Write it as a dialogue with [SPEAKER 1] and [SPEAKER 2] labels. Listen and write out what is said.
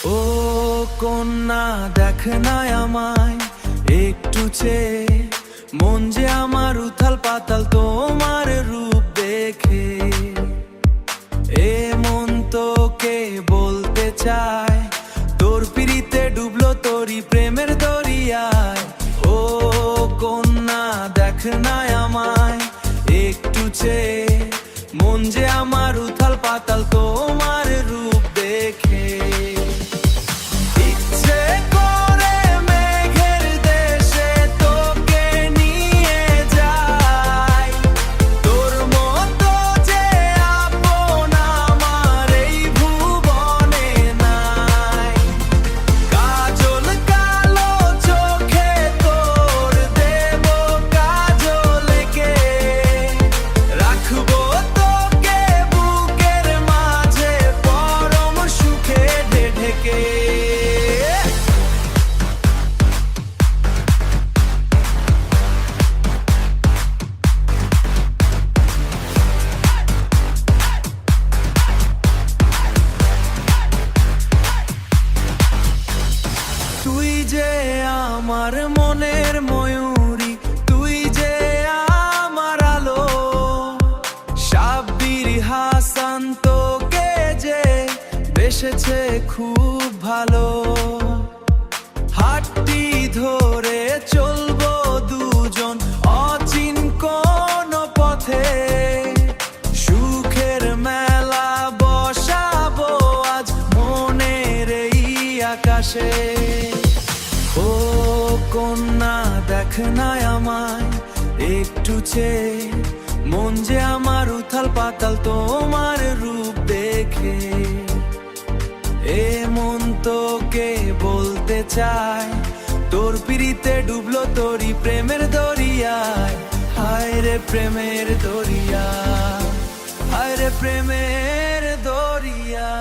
[SPEAKER 1] ও কন্যা দেখ না আমায় একটু চেয়ে, মন যে আমার উথাল পাতাল তোমার রূপ দেখে। এ মন তোকে বলতে চায়, তোর পিড়িতে ডুবলো তোরই প্রেমের দরিয়ায়। ও কন্যা দেখ না আমায় একটু চেয়ে, মন যে আমার উথাল পাতাল তোমার রূপ দেখে। ইচ্ছে করে মেঘের দেশে তোকে নিয়ে যাই, তোর মতো যে আপন আমার এই ভুবনে নাই। কাজল কালো চোখে তোর দেব কাজলকে, রাখবো তোকে বুকের মাঝে পরম সুখে ঢেকে। তুই যে আমার মনের ময়ূরী, তুই যে আমার আলো। সাব্বির হাসান তোকে যে বেসেছে খুব ভালো। হাতটি ধরে চলবো দুজন অচিন কোন পথে, সুখের মেলা বসাবো আজ মনের এই আকাশে। ও কন্যা দেখ না আমায় একটু চেয়ে, মন যে আমার উথাল পাতাল তোমার রূপ দেখে। এ মন তোকে বলতে চায়, তোর পিড়িতে ডুবলো তোরই প্রেমের দরিয়ায়। হায় রে প্রেমের দরিয়া, হায় রে প্রেমের দরিয়া।